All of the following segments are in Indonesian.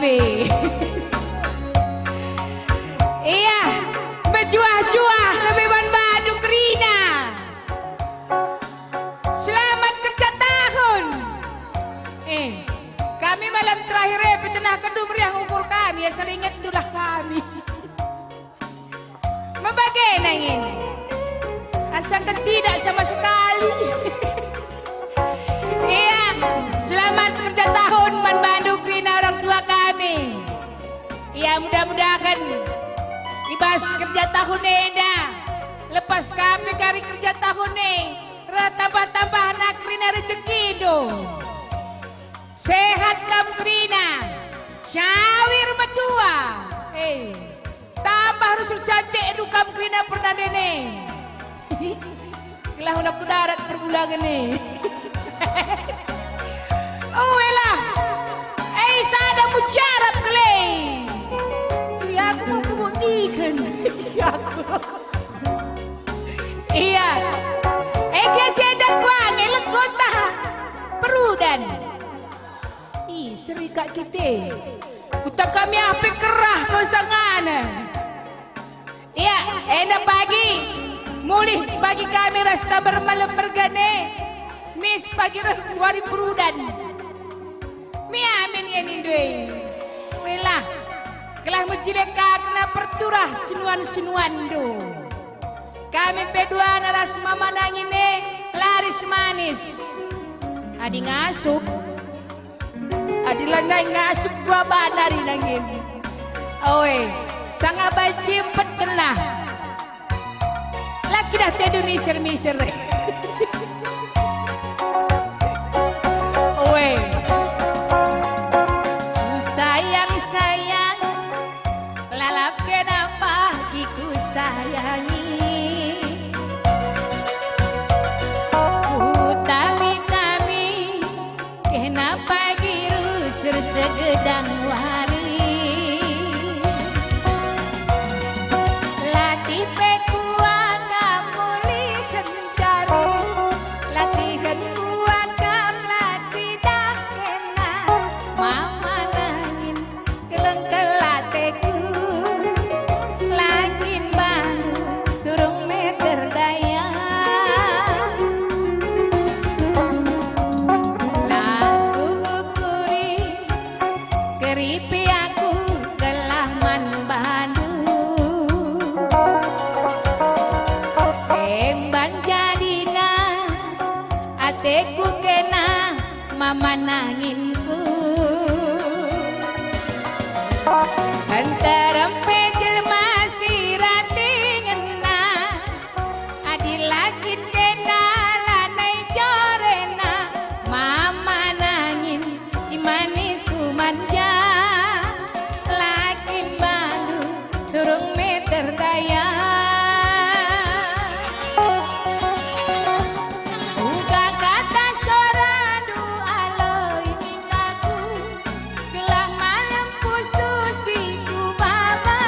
be. Iya, berjuah-juah lebih Bandung Rina. Selamat kerja tahun. Kami malam terakhir petengah kedua meriah ukur kami ya selingat dulah kami. Membagaimana ini? Asalkan tidak sama sekali. Iya, selamat kerja tahun Man Bandung Rina orang tua kami. Iya, mudah-mudahan ibas kerja tahun eda. Lepas kami kari kerja tahun tambah-tambah anak Rina rezeki do. Sehat kamu Rina. Syawir metua. Tambah harus cantik edu kamu Rina pernah dene. Kelah udah darat perbulangan nih. Oh elah. Sada mujarab kele. Ya aku mau kebuktikan. Iya. Dia jendak kuang legota. Perudan. Seri kak kita. Kutak kami api kerah kesangan. Iya, enak pagi. Mulih bagi kami rasta bermalam bergane. Mis pagi wari perudan. Mi amin ya nindui. Welah. Kelah menjilek kakna perturah sinuan-sinuan do. Kami berdua naras mama nangine laris manis. Adi ngasup. Adi landai ngasup dua banari nangin. Oe, sang abah cipet kena. Laki dah tedu miser-miser. Oe. Sayang-sayang lalap kenapa kiku sayangi. Utami-tami kenapa girusur segedang wari. Latih pekuang ngamuli kencari. Latihan kuat kam latih dah kena. Mama nangin keleng-kelateku. Lakin baru surung meter daya. Laku ukuri keripi aku gelah man Bandung. Emban jadina ateku kena mama nanginku. Antara pejel masih ratingena. Adilakin kena lanai jorena. Mama nangin si manisku manja. Lakin baru surung meter daya. Uga kata soradu aloi mintaku. Gelah malam pususiku mama.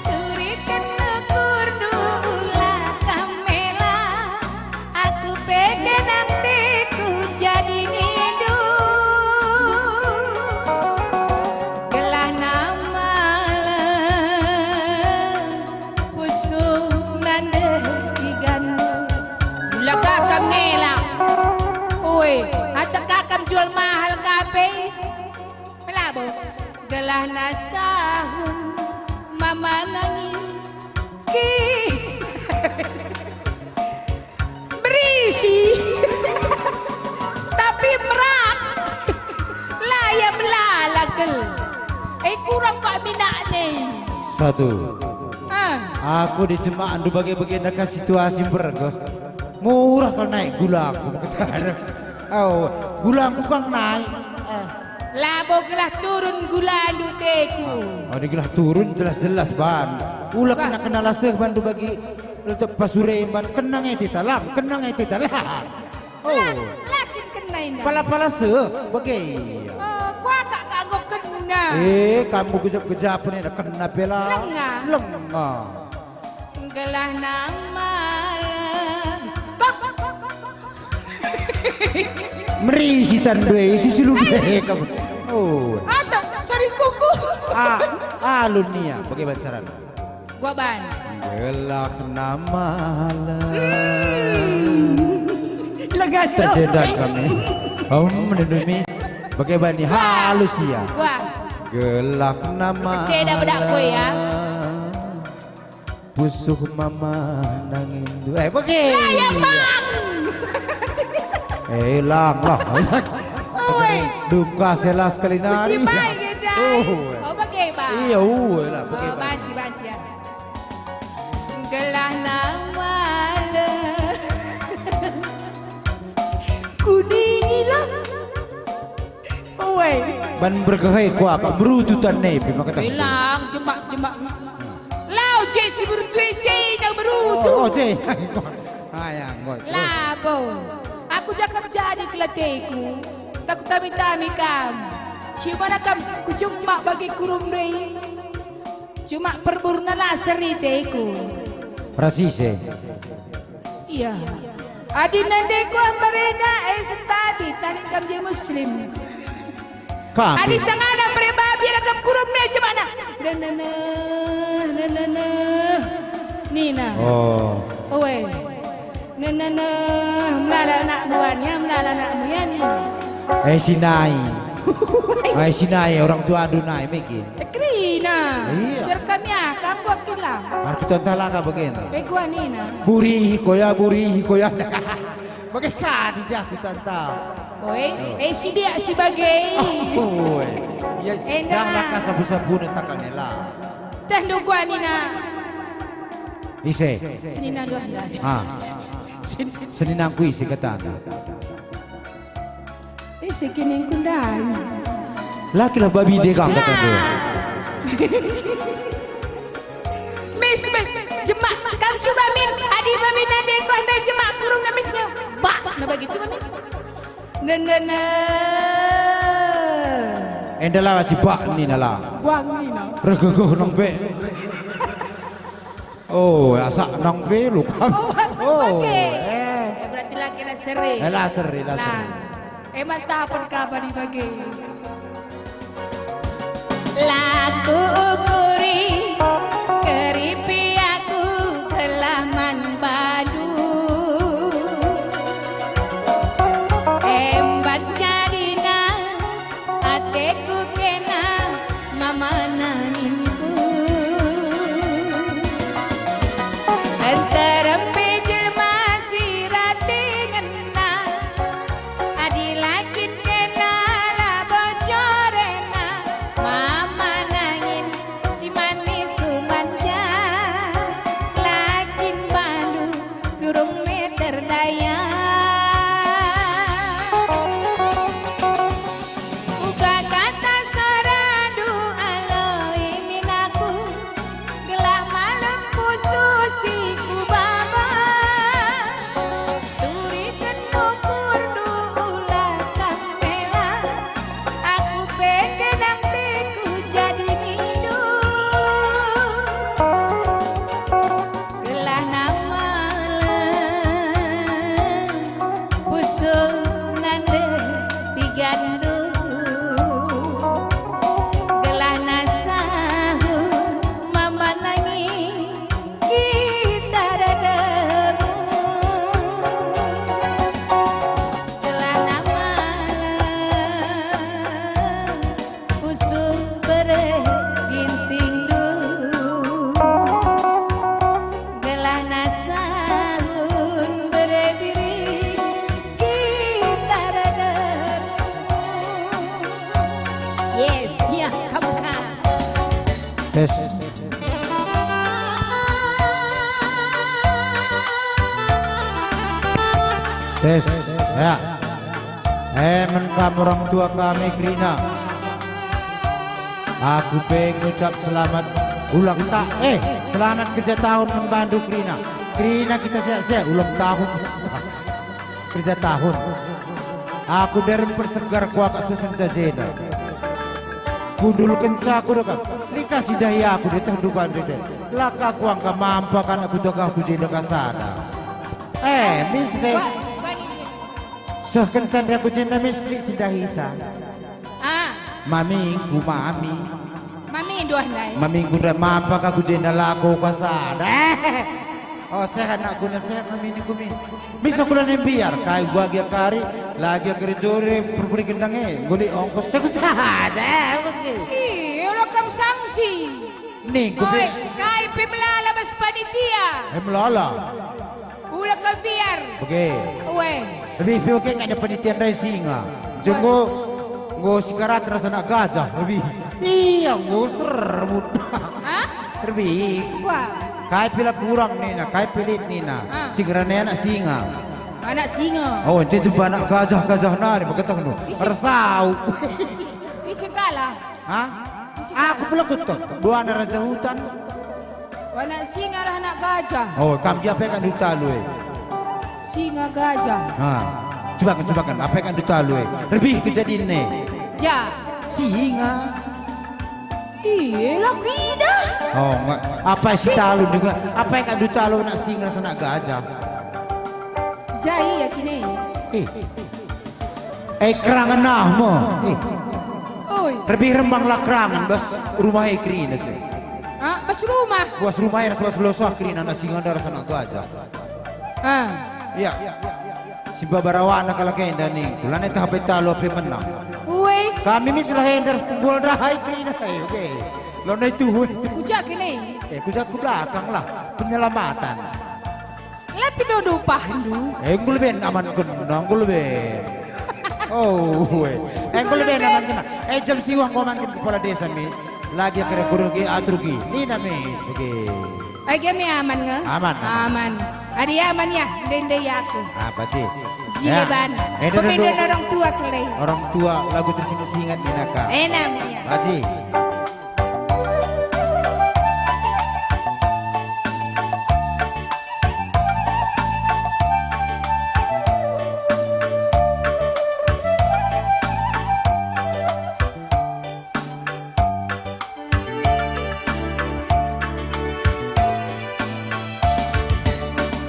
Turikan ukur dula kamela. Aku pengen nantiku jadi nidu. Gelah nama pusuk nande tigandu. Mula kakam nela. Oi, atau kakam jual mahal kape. Melabo. Gelah nasahun mama nangis. Berisi. Tapi merak. Laya melalagel. Kurang pak minat nih. Satu. Aku di jemaah andu bagi-bagi nak situasi bergo. Murah kalau naik gula aku. Oh, gula aku kan naik. Labo gelah turun gula duteku. Oh, di gelah turun jelas-jelas ban. Ulah kena laseh bandu bagi letak pasure ban kenang tita lam, kenang tita lam. Oh, Lakin kena indah. pala-pala se bagai. Kuah kak kagok kena. Kamu kejap-kejap ni nak kena pela. Lengah. Gelah nama. Merisi tandwe, isi silume kamu. Oh. Atau sorry kuku. Alun nih ya, bagaimana caranya? Gua ban. Gelak malam. Lega Sejenak kami. Menentumis. Bagaimana nih halus ya? Gua. Gelak nama. Ceda budak gue ya. Pusuh mama nangin. Bagaimana? Lah ya bang. Lang lah. Oi. Duka sela sekali nari. Di baik kita. Oh bagaimana? Iya, lah bagaimana? Banci ya. Gelah nama le. Kuning hilang. Oi. Ban berkehai ku akak berututan nepi maka tak. Hilang jembak. Lau si berutui yang berutu. Oh, ayang boy. Labo. Aku jangan jadi kelateku. Takut tami kam. Cuma nakam ku cuma bagi kurum dei. Cuma perburna laser teku. Rasise. Iya. Adi nandeku ambarena sentadi tarik kam je muslim. Adi sangana prebabi rakam kurum dei cemana. Nana. Nina. Oh. Owe. Nana melala nak buannya melala nak muyani. Sinai orang tua adunai mekin. Krina. Iya. Serkamnya kamu kilang. Aku tentala ka begini. Begua Nina. Buri hikoya. Bagaimana dijah ku tantau. Oi, si dia sebagai. Oh. Ya jangan ka sabu-sabu takal nela. Teh gua Nina. Ise. Nina dua anda. Seninang ku isi kata. Sekining kundang. Laki lah babi dia kang kata tu. Miss, jemak, kamu coba min. Adi babi nade ko anda jemak kurung na misnya. Ba, na bagi coba min. Nana. Endala cibak ni nala. Wang Nina. Regogoh nong be. Oh, asak nong be luka. Oh, berarti laki na seri. Lah seri. Emang tapan kapan dibagi. Laku ukuri keripi aku telah manbadu. Embat jadina ateku kena mama nanginku. Antara pejel masih rati ngena. Adilakin kena la bocorena. Mama nangin si manis ku manja. Lakin balu surung meter daya. Buka kata saradu alo ini aku. Gelak malam pususi ku baba. Turi tenukur ulah kampela. Aku pekenang beku jadi nidu. Gelah nama pusuk nande digandu. Gelah nasahu mama nangis kita dadamu. Gelah nama pusuk berginting du. Gelah nasahun berbiri kita dadamu. Yes, ya kamu kan. Tes. Tes. Ya. Kamu orang tua kami Krina. Aku pengen ucap selamat ulang tahun. Selamat kerja tahun membantu Krina. Krina kita sehat-sehat ulang tahun. Kerja tahun. Aku dari persegar kuaka semenja jeda. Kudul kenca aku dekat. Dikasih daya aku di tengdukan beda. Laka aku angka mampu kan aku dekat aku jeda kasada. Misli. Sekencan aku cinta misli sudah hisa. Mamingku mami. Mami doa nai. Mamingku dah mampa aku jenda laku kasada. Oh sehat nak guna sehat mami ni kumi. Bisa kula ni biar kai gua gia kari lagi kerjore perpuri gendangnya guli ongkos tak saja. Ih, orang kamu sanksi. Nih kumi. Oi, kai pemlala bas panitia. Melala. Ulah kau biar. Oke. Weh. Lebih oke kan ada penelitian dari singa. Jenggo go sikarat rasa nak gajah lebih. Iya go sermut. Hah? Lebih. Wah. Kai pila kurang nina, kai pilit nina. Sigarane anak singa. Anak singa. Oh, ente jumpa anak gajah nari begitu nu. Resau. Isi kalah. Hah? Aku pula kutuk. Dua anak raja hutan. Anak singa lah anak gajah. Oh, kam dia apa kan duta lu? Singa gajah. Coba kan apa kan duta lu? Lebih kejadian ni. Ja. Singa. Iya lah kita. Oh, enggak. Apa si talu juga? Apa yang kan duta lu nak singa nak gajah? Jai ya kini. Kerangan nahmu. Oi. Lebih rembang lah kerangan bas rumah ekrin aja. Ah, bas rumah. Buas rumah yang sebelah ekrin anak singa darah sana gajah. Iya. Si babarawa anak kalau kain daning. Bulan itu HP talu HP menang. Woi. Kami misalnya hendak kumpul dah ekrin aja. Oke. Lo na itu. Kujak kini. Kujak ke belakang lah penyelamatan. Tapi dodo pahandu. Enggul ben aman kena, enggul ben. Oh, enggul ben aman kena. Jam siwang koman kepala desa mis. Lagi kira kurugi atrugi. Ni na mis. Oke. Kami aman nge? Aman. Aman. Adi aman ya, dende aku. Apa sih? Ziban. Pemindon orang tua kelai. Orang tua lagu tersingat-singat ni naka. Namanya. Haji.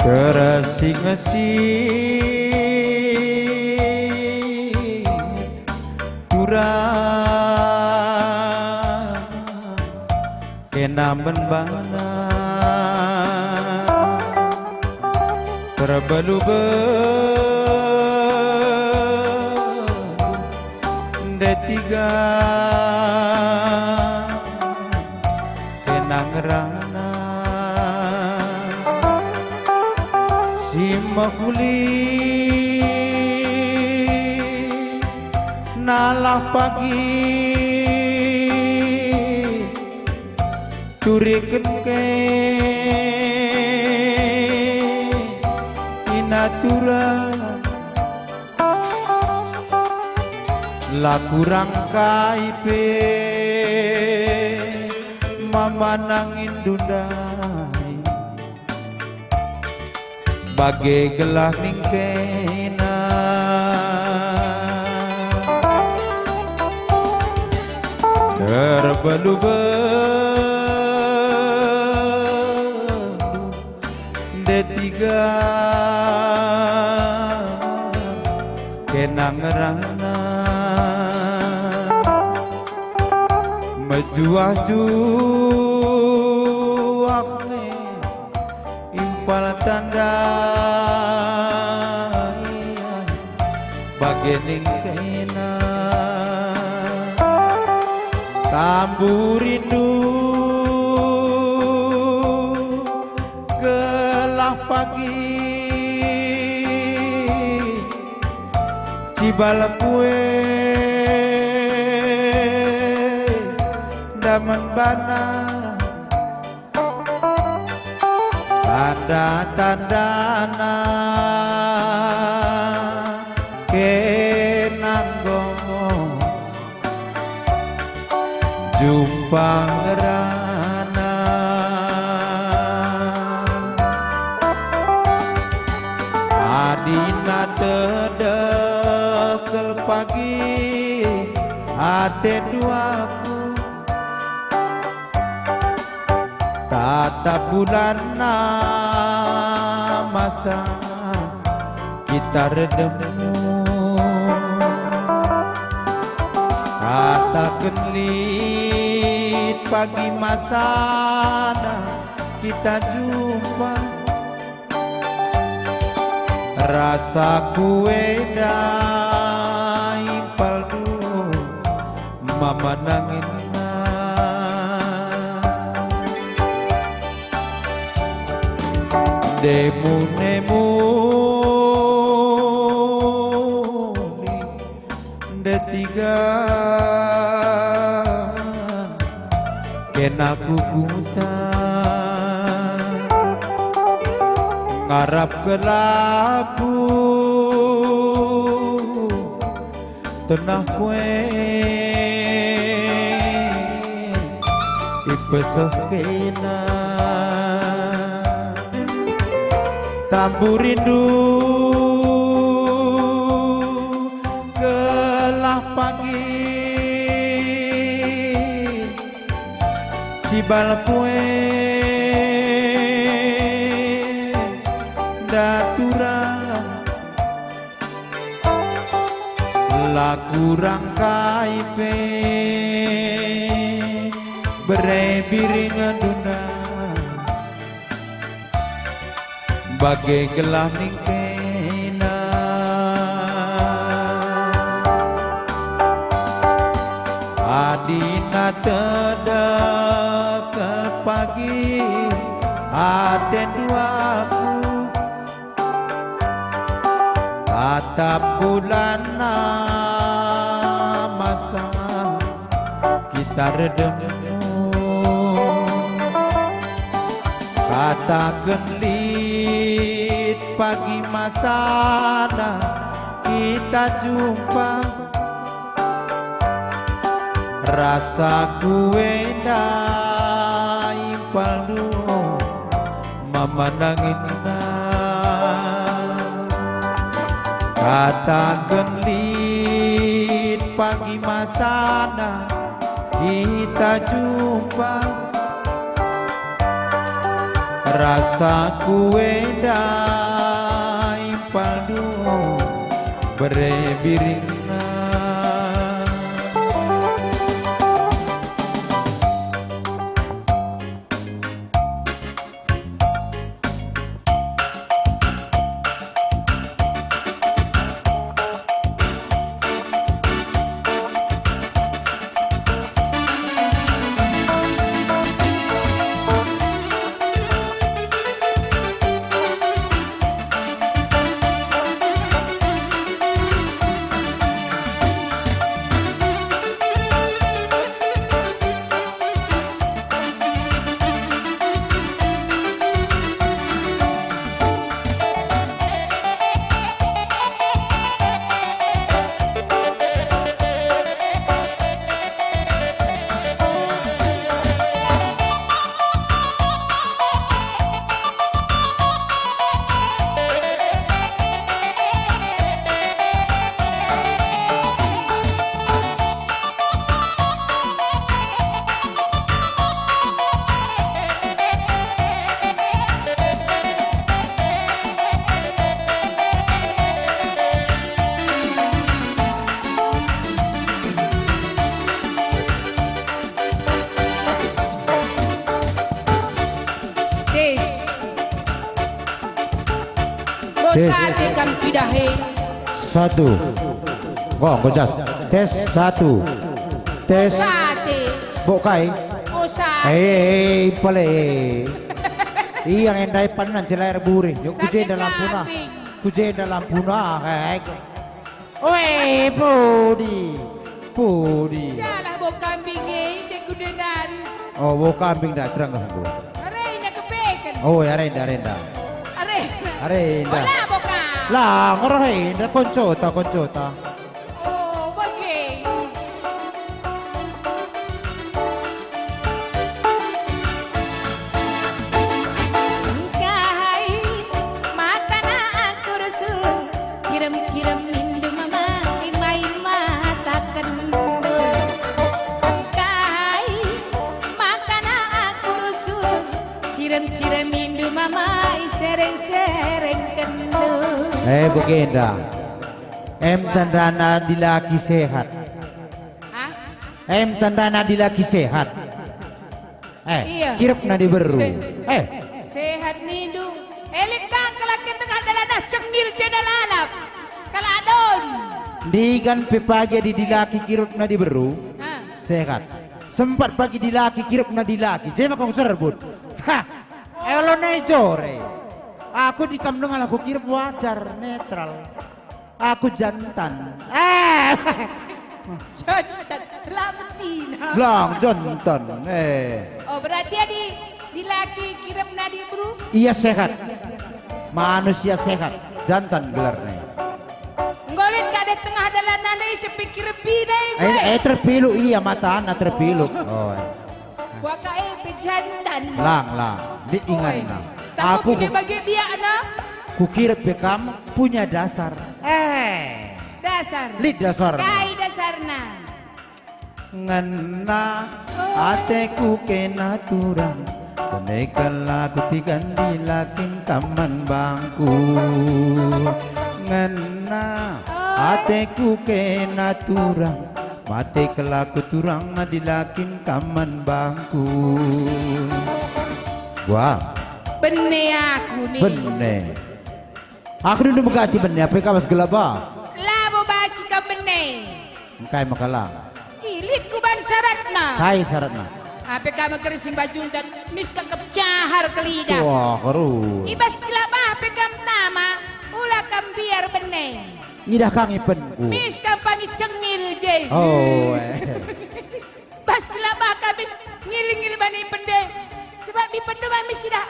Kerasing-asing kurang kena menbana terbelu-belu detiga kena ngerana makuli nalah pagi curiken ke inatura la kurang kaipe mama nangin dundai bagai gelah ningkena terbelu-belu detiga kena ngerana mejuah-juah impal tanda bagening kena tambu rindu gelah pagi cibal kue daman bana tanda-tandana kenanggongo jumpa ngerana adina tedekel pagi ate duaku tata bulan masa kita redemu Kata kelit pagi masana kita jumpa, rasa kue dah impal dulu mama nangin demu nemu detiga kena kukuta ngarap ke labu tenah kue ipeseh kena tambu rindu gelah pagi cibal kue daturang laku rangkai pe berebiring aduna bagai gelah ningkena adina tedekel pagi aten duaku tatap bulan masa kita redemu kata gelit pagi masana kita jumpa, rasa kue dah impal dulu mama nangin kata gelit pagi masana kita jumpa, rasa kue dah impal dulu berebiring Bosate kam kidahe. Satu. Kok gojas. Tes satu. Tes. Bosate. Bokai. Bosate. Pale. Iya endai panan celayar buri. Yuk kuje dalam punah. Kuje dalam punah kayak. Oi, pudi. Pudi. Salah bo kambing te kudenari. Oh, bo kambing dah terang aku. Arena kepekan. Oh, ya renda. Arena. Renda. Wala boka. Lah, ngerenda koncota. Oh, bagi. Kai makan aku resul. Ciram mindu mama main matakan. Kai makan aku resul. Ciram mindu mama sereng kendo. Bukenda. Tandana di laki sehat. Hah? tanda nadi laki sehat. Iya. Kirap nadi beru. Sehat nidu. Elit kang kelaki tengah daladah cengil tiada lalap. Kaladon. Digan pepagi di dilaki kirap nadi beru. Sehat. Sempat pagi dilaki kirap nadi laki. Jema kau serbut. Elo nejore. Aku di kandungan aku kirap wajar netral. Aku jantan. Jantan. Betina. Lang jantan. Oh berarti di laki kirap nadi bro. Iya sehat. Manusia sehat. Jantan gelarnya. Ngolit kada tengah dalan nana sepikir bidai. Terpilu iya mata anak terpilu. Oh. Gua kae pejantan. Lang. Diingat na. Aku punya bagi dia anak. Kukira bekam punya dasar. Dasar. Lid dasar. Kai dasarna. Ngana ateku kena turang. Kenaikanlah kutigan di laking taman bangku. Ngana ateku kena turang. Mati kelaku turang di laking taman bangku. Wah. Bene aku nih. Bene. Aku dulu megati bene. Apa kau mas gelaba? Labo baci ka bene. Kai makalang. Ilit ku ban syaratna. Kai syaratna. Apa kamu kerising baju dan miska kepcahar ke lidah. Wah keru. Ibas kelapa apa kamu nama. Ula kam biar bene. Idah kang ipenku. Miska pangi cengil je. Oh. Bas kelapa kabis ngiling-ngiling bani pende. Sebab di pendoman misi dah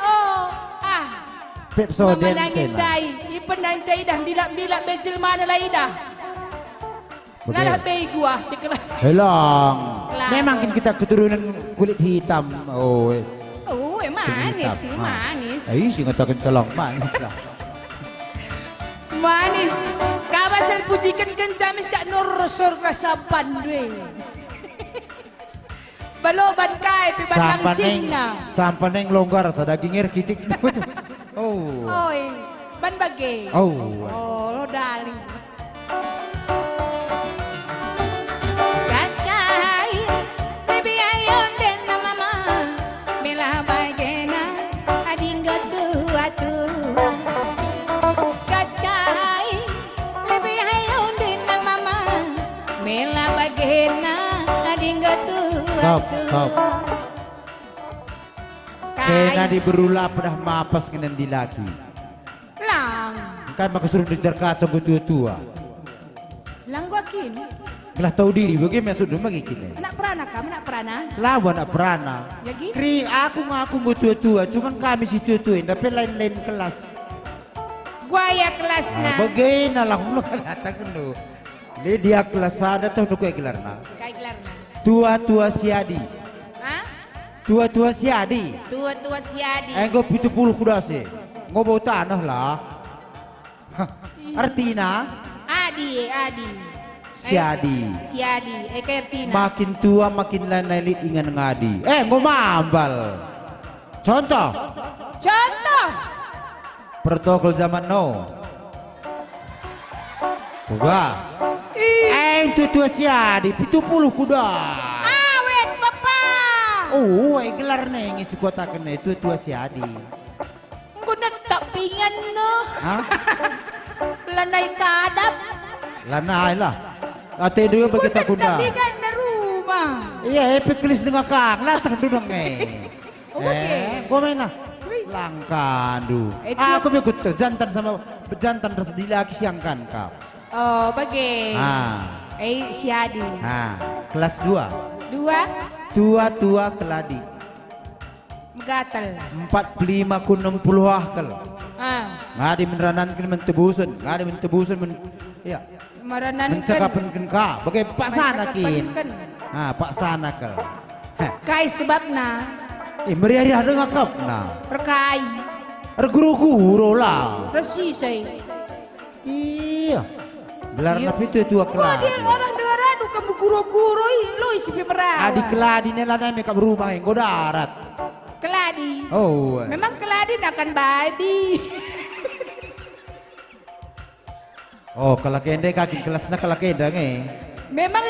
Pepso den memenangin dai ipen dan caidah dilak-dilak bejel mana lah idah. Lalah bei gua dikelah. Helang. Kelapa. Memang kan kita keturunan kulit hitam. Oh. Manis sih, manis. Sih ngatakan celong manis lah. Manis. Kabasal pujikan kencamis kak norosor rasapan dwe. Baloban kai pi batang singna. Sampai neng longgar sa dagingir kitik. Oh. Oi, ban bage. Oh. Oh, lo dali. Kacai, baby ayon den mama. Mila bagena adingga tua. Kacai, baby ayon den mama. Mila bagena adingga tua. Stop. Kena di berula pedah mapas kena di laki. Lang. Kan maka suruh dikejar kacau tua-tua. Lang gua kini. Gelah tahu diri bagaimana sudah mengikini. Nak perana kamu nak perana? Lawan nak perana. Lagi? Aku ngaku tua-tua, cuman kami si tua-tuain tapi lain-lain kelas. Gua ya kelasna. Bagaimana lah lu katakan lu. Dia kelas ada tahu nu kayak gelarna. Kayak gelarna. Tua-tua siadi. Hah? Tua-tua siadi. Tua-tua siadi. Engkau 70 kuda sih. Ngau bau tanah lah. Artina Adi. siadi. Siadi. Kertina. Makin tua makin lain ingan ngadi. Ngau mambal. Contoh. Protokol zaman now. Kuda. Tua siadi 70 kuda. Awet papa. Oh, gelar nih ngisi kota kena itu tua siadi. Guna tak pingan no. Hah? Lanai kadap. Lanai lah. Ate dua bagi tak Tak kuda. pingan na rumah. Iya, peklis dengan kang lah terdudung Oh, okay. Gua main lah. Langkandu. Aku ikut tuh jantan sama jantan tersedih lagi siangkan kau. Oh, bagi. Siadi. Kelas 2. 2. Tua keladi. Gatal. 45 ku 60 ahkel. Ngadi meneranan kan mentebusan, ngadi mentebusan iya. Maranan Mencakapan ka. Bagai Pak Sana kin. Pak Sana kel. Kai sebabna. Meriah dengan kap na. Rekai. Guru-guru lah. Resisai. Iya. Gelar napi itu keladi. Dia orang darat kamu guru-guru lo isi pemeran. Adi keladi nela na mereka berumah yang darat. Keladi. Oh. Memang keladi akan babi. Oh, kalau kende kaki kelasnya kalau kende nge. Memang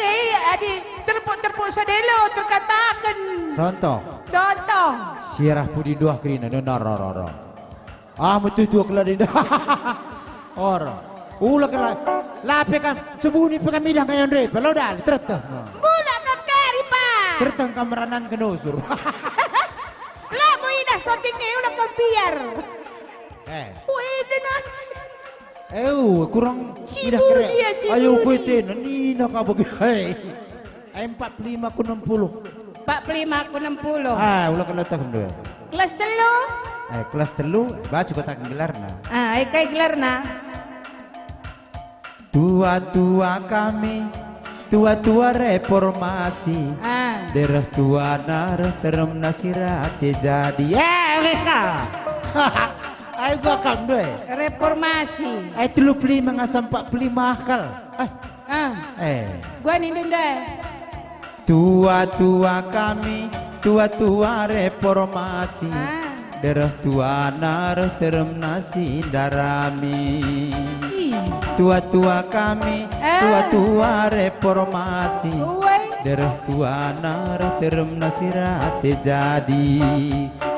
adi terpuk-terpuk sadelo terkatakan. Contoh. Contoh. Sirah pudi dua kerina roro. Mutu dua keladi dah. Orang. Ulah kela. Lape kan sebuni pekamidang kayon re. Kalau dah terteh. Mula kakari pa. Terteng kameranan kenusur. Lah mo ina soting ni ulah kampiar. Pwede na. Kurang Cibu kira. dia, cibu Ayo dia. kuitin. Nina ka bagi. Ay 45 ku 60. 45 ku 60. Ulah kela tak dua. Kelas telu. Kelas telu baca kotak gelar na. Ay kay gelar na. Tua-tua kami, tua-tua reformasi. Derah tua narah terem nasirati jadi. Mereka. Ayo gua kam doi. Reformasi. Ay 35 ngasam 45 akal. Gua ni dendai. Tua-tua kami, tua-tua reformasi. Derah tua narah terem nasi darami. Tua-tua kami, tua-tua reformasi. Derah tua narah terem nasirate jadi.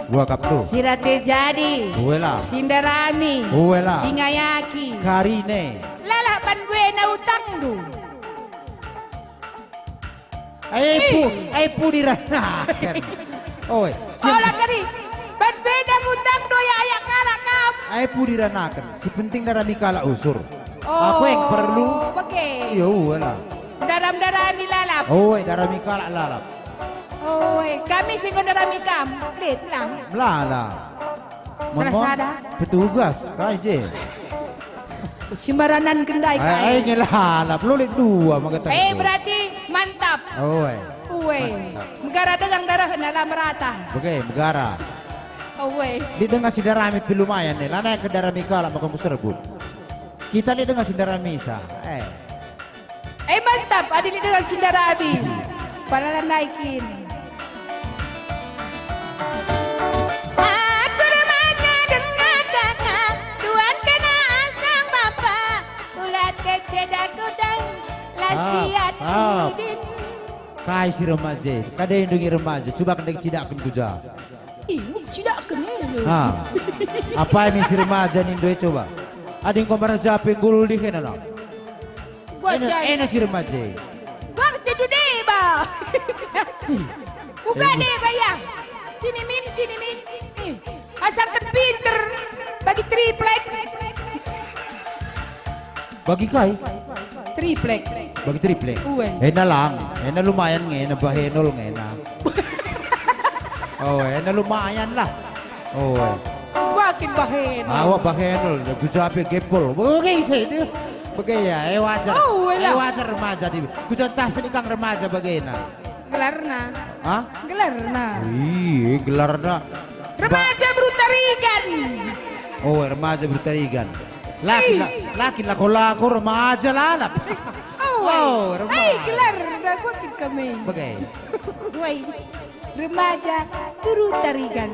Gua kapro. Sirate jadi. Uela. Sindarami. Uela. Singayaki. Karine. Lalapan gue na utang do. Ay pu diranakan. Oi. Olah kari. Ban beda utang do ya ayak kala kam. Ay pu diranakan. Si penting darami kala usur. Aku yang perlu. Oke. Iya uela. Daram-darami lalap. Darami kala lalap. Kami singgon darami kam. Lit lang. Lala. Sarasada. Petugas kaje. Simbaranan kendai kai. Ngelalap lulit dua magata. Berarti mantap. Negara degang darah dalam merata. Oke, negara. Di dengar si darami lumayan nih. Lana ke darami kala maka muserbut. Kita lihat dengan si darami sa. Mantap. Adili dengan sindarami. Para naikin. Aku remaja dengan kakak. Tuan kena asang bapak. Ulat kecil aku dan lasiat idin. Kai si remaja. Kada indungi remaja. Coba kena cidakan kuja. Tidak kenal. Apa ini si remaja nindo coba? Ada yang kemarin japing gulul di kena nak? Enak si remaja. Gua tidur deh ba. Buka deh bayang. Sini min. Asal terpinter bagi triplek. Bagi kai? Triplek. Bagi triplek. Enak lang. Enak lumayan enak bahenol enak. Enak lumayan lah. Makin bahen. Awak bahenol. Gujapi gepol. Bagaimana? Bagaya, wajar remaja di. Kucantah penikang remaja bagaimana? Gelarna. Gelarna. Gelarna. Remaja berutarigan. Remaja berutarigan. Laki lako remaja lalap. Remaja. Gelarna buat kami. Bagaimana? Remaja berutarigan.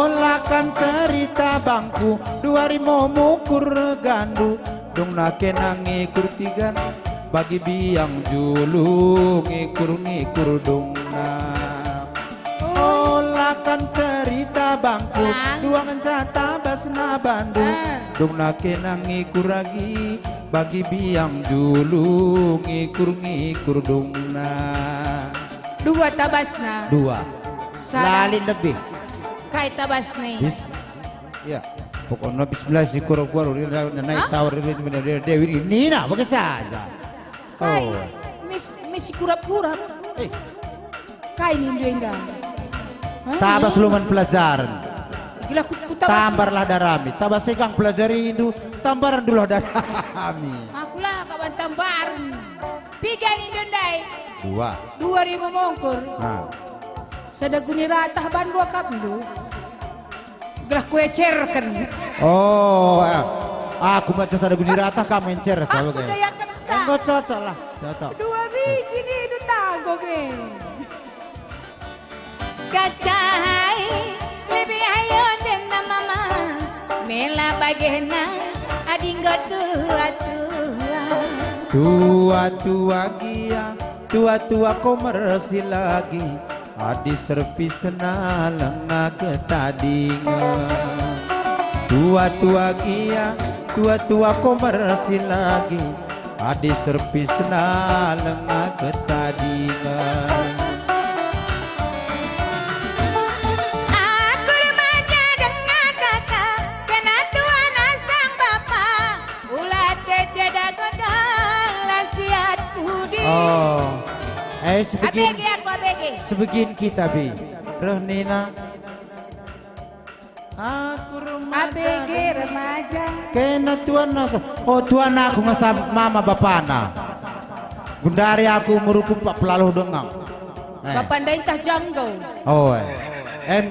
Lakam cerita bangku 2000 mukur gandu dong nake nangikur tigan bagi biang julu ngikur dong na. Lakam cerita bangku dua mencata basna bandu dong nake nangikur lagi bagi biang julu ngikur dong na. Dua tabasna. Dua. Lalin lebih. Kai tabas nih. Ya, pokoknya bismillah si kuro-kuro naik tawar Dewi ini nah bagus saja. Kai, misi kurap-kurap. Kai nindu enggak. Tabas luman pelajaran. Gila ku tabas. Tambarlah darami, tabas segang pelajari itu, tambaran dulu darami. Aku lah kawan tambaran. 3 nindu ndai. 2. 2000 mongkur. Sadaguni ratah ban gua kaplu. Gelah kue cerken. Aku baca sadaguni ratah kamu encer Aku daya kensa. Enggak cocok lah, cocok. 2 biji ni itu tago ke. Kacai lebih ayo dem mama. Mela bagena adinggo tua. Tua gia tua-tua komersi lagi adi servis senalengah ketadingan tua-tua kia tua-tua komersi lagi adi servis senalengah ketadingan Aku remaja dengan kakak, kena tua nasang bapak, ulat kejada godang lasiat budi. oh sebegin ABG aku ABG. sebegin kita bi Rohnina aku remaja ABG remaja. kena tuan nasa oh tuan aku ngasa mama bapana gundari aku meruku pak pelaluh dengang Bapak entah janggo. oh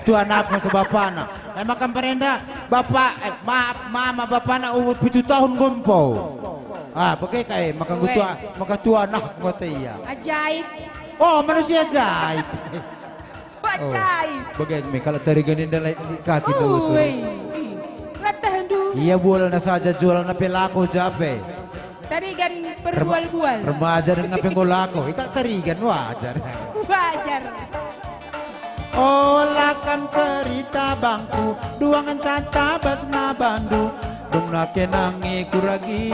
tuan aku ngasa bapana makan perenda bapak mama bapana umur 7 tahun gompo pakai kayak makan tua anak ngasa iya Ajaib. oh manusia ajaib Ajaib. bagaimana kalau teriganin dalam kaki dulu Rata hendu. iya bulan saja jual nape laku jape Tarigan perbual-bual. remaja dengan penggolako ikat tarigan wajar Wajar. oh lakam cerita bangku duangan canta basna bandu dong nake nangi kuragi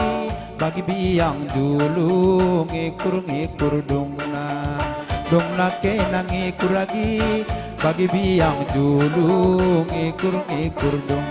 bagi biang dulu ngikur dong nake nangi kuragi bagi biang dulu ngikur dong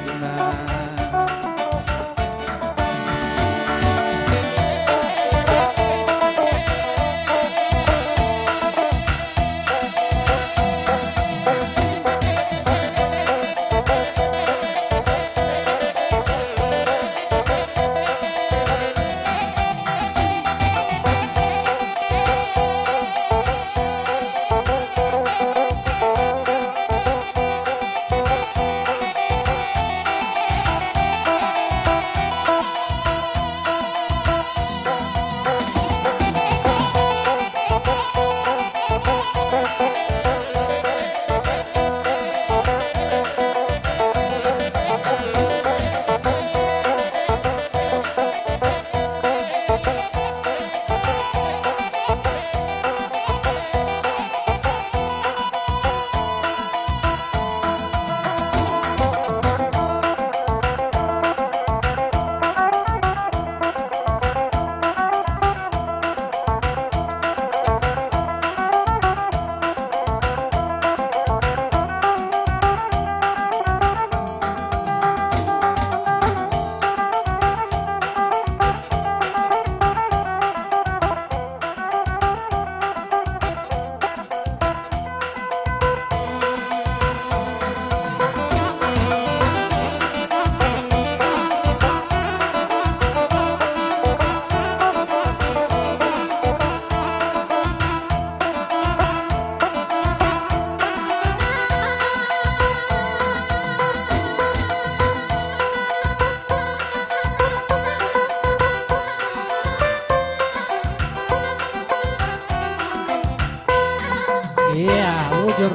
Iya, ujur.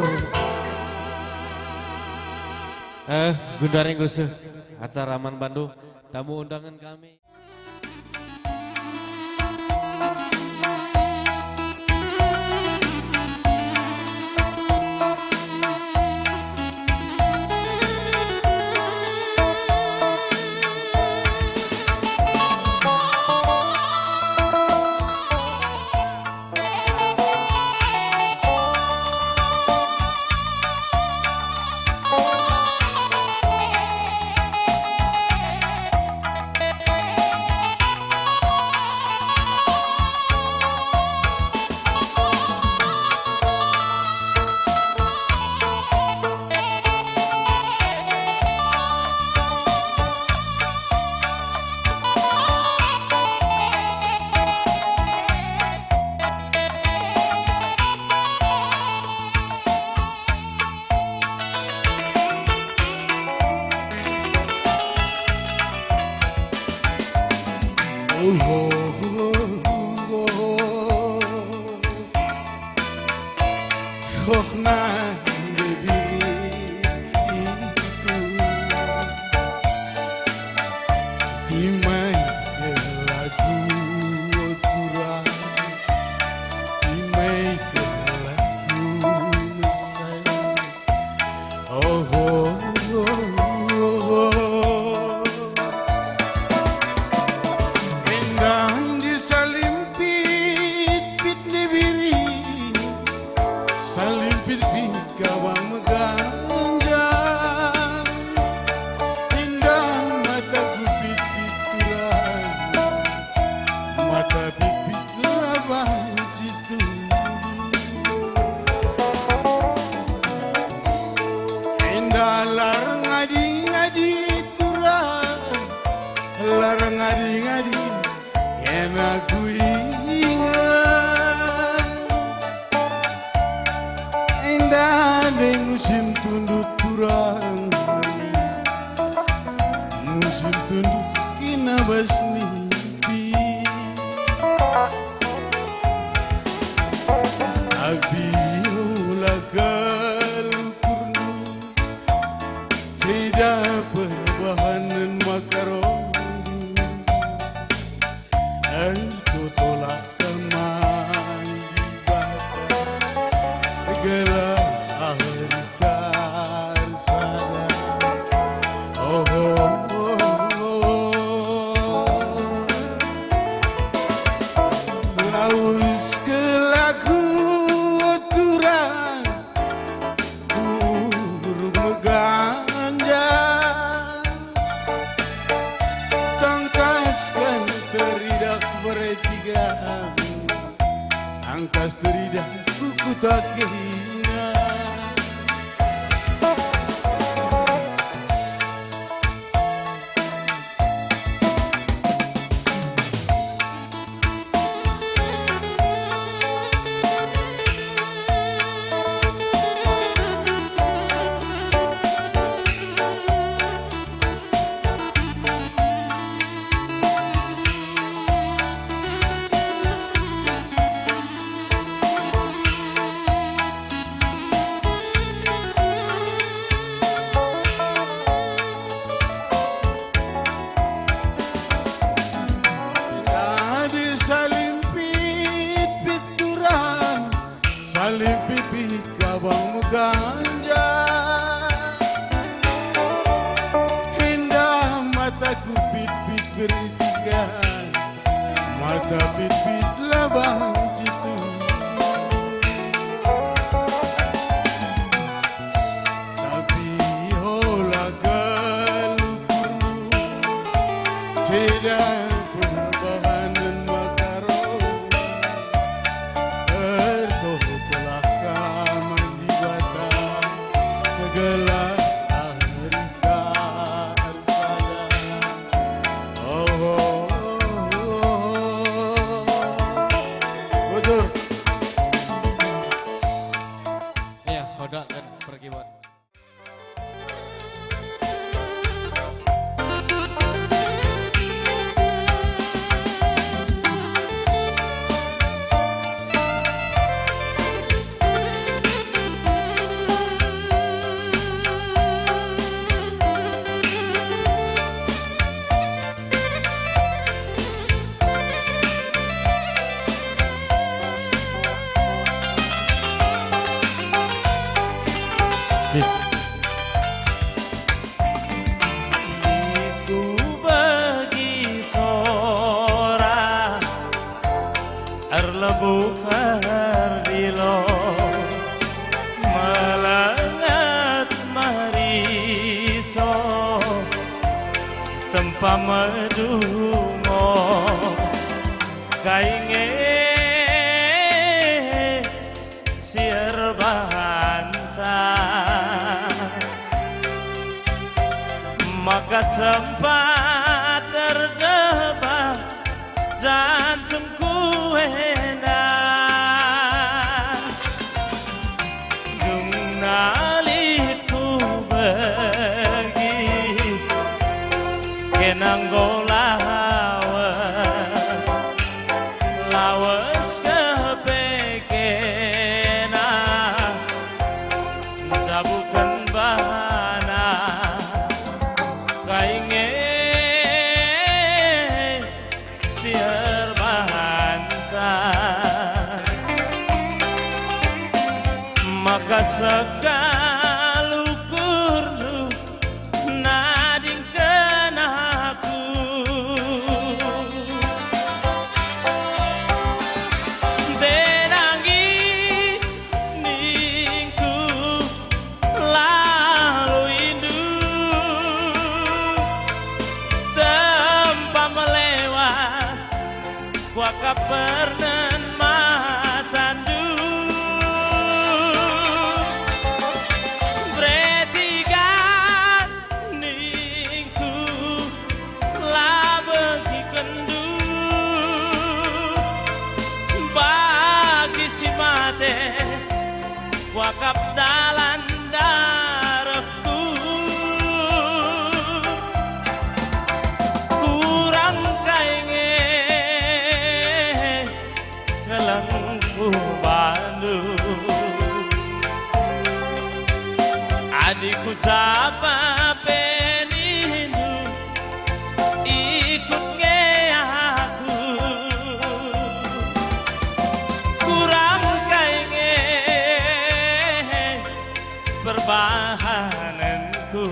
Gundaring Gusuh, acara Aman Bandung, tamu undangan kami. pipit kawang meganjang, indah mata kupit pituran, mata pipit labang jitu. Indah larang ngadi-ngadi turang, larang ngadi-ngadi yang aku ingat. Indah di musim tunduk turang, musim tunduk kina basnipi. Abi ulah kalukurnu, tidak perbahanan makaron. Aku tolak teman di bata gelah harikar sana. Oh, oh, oh. Laus kelaku aturan guru meganjang, tangkaskan teridak bertiga, angkas teridak kuku tak kehina. Salimpit pituran, salimpit kawang meganjang, indah mata kupit pit bertiga, mata pit pit labang jitu. Tapi olah galukurnu, tidak perbahanan makaron. Telah kaman di bata gelah harikar sana. Oh, oh, oh. Bocor. Ya, hodak dan pergi buat. Ku bagi sora erlebu hardilo melangat mariso tempa medungo kainge sier bahansa maka sempat terdebat jantungku enak dung nalitku pergi kenang lawas kepekena jabukan bahana kainge siar bahansa maka sekalukurnu nading kenaku denangi ningku wakaf dalam darahku. Kurang kainge kelengku Bandung, adikku siapa penindu ikut ngeaku. Kurang kainge perbahananku,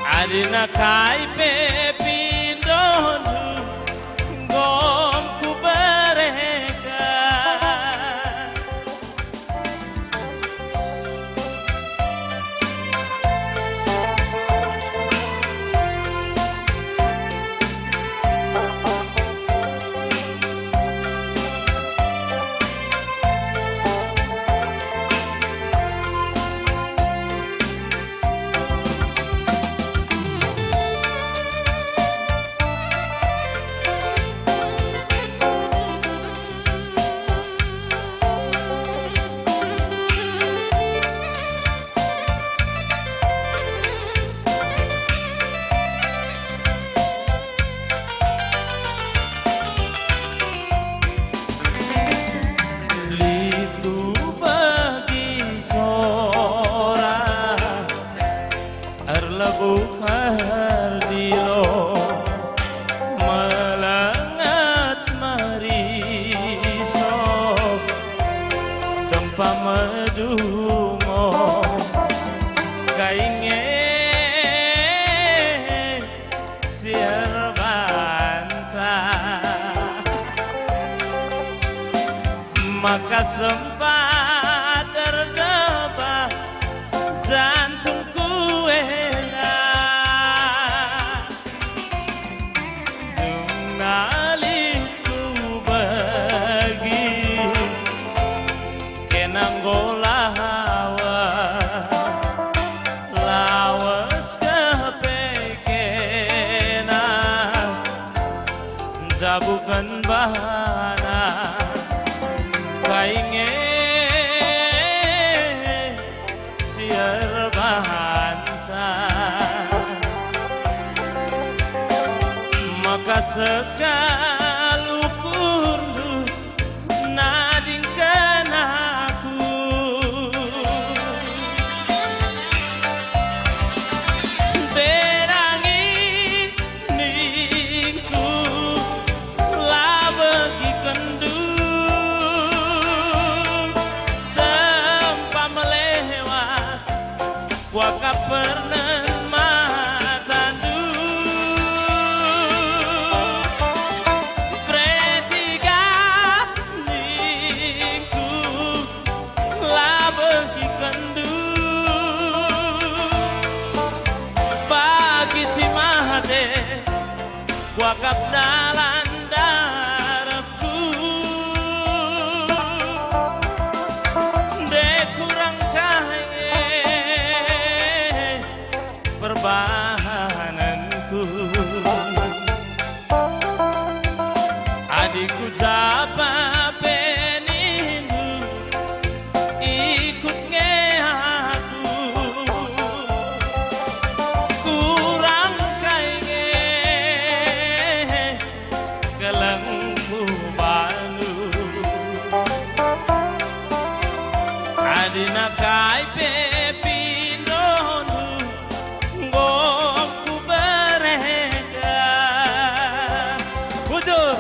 adina kai pepindonu gomku bereka. Litu bagi sora erlebu hardilo melangat mariso tempa medungo kainge siar bangsa. Maka sempat terdebar jantungku enak, tunaliku bagi kenanggola hawa lawas kepekena jabukan bahana kainge siar bangsa. Maka sekalu kundu nadingkan aku, berangi ningku lah bagi kendu wakaf pernen matandu. Pretiga ningku lah bagi kendu bagi si mahade wakaf dalam darahku. Dek kurang kaya perbahananku, adikku siapa penindu ikut ngeaku. Kurang kainge kelengku Bandung, adina kai pepindonu gomku bereka. Bujur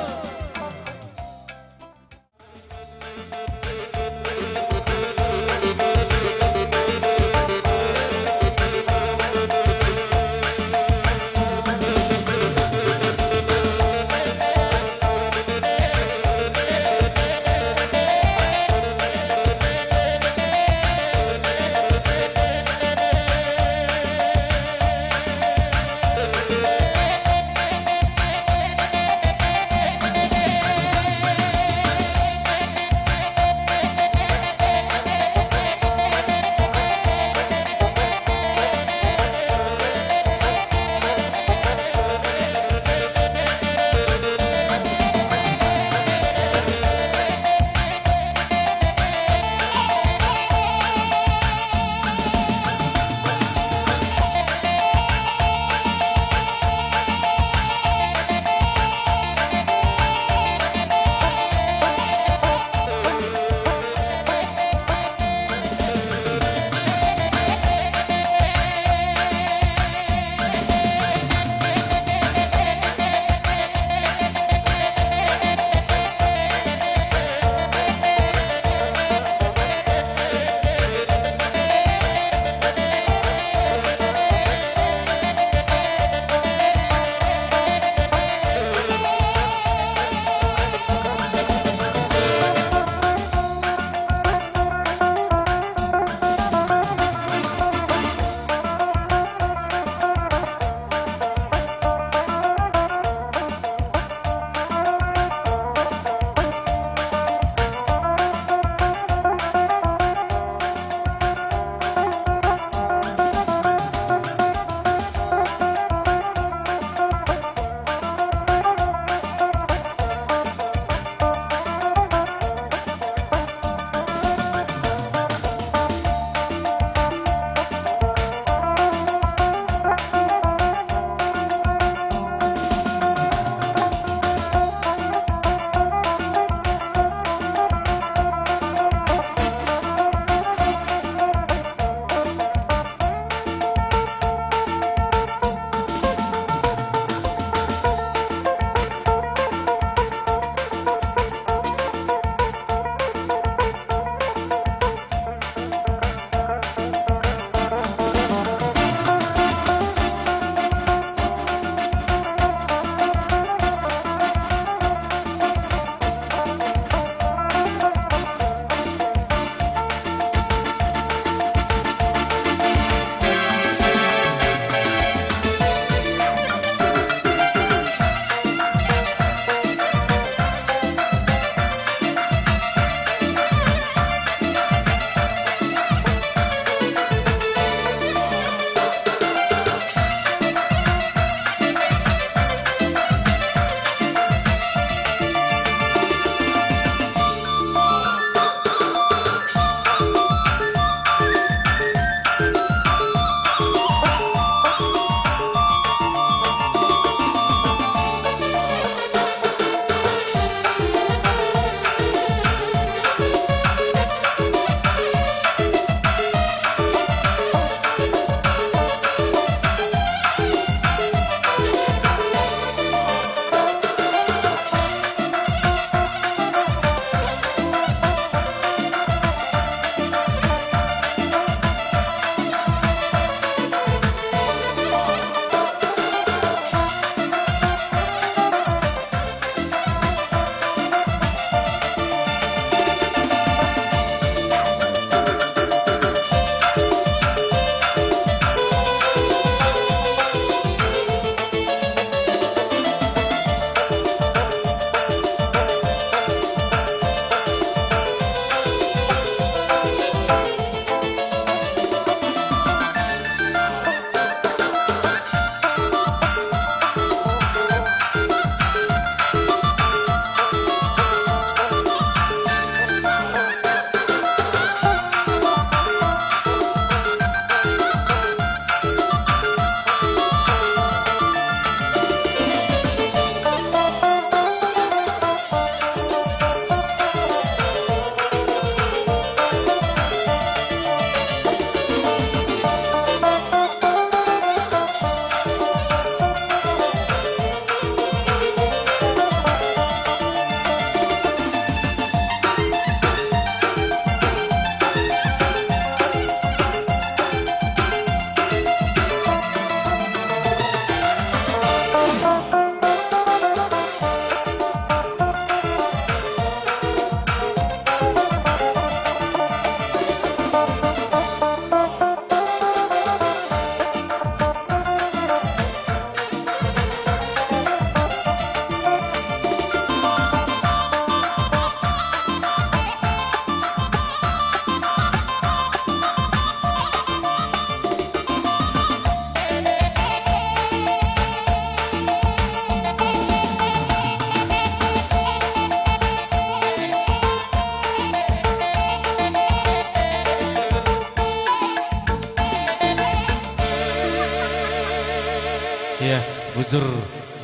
Iya, bujur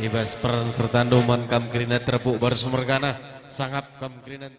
ibas peran serta doman kam krina terpuk baru sumergana sangap kam krina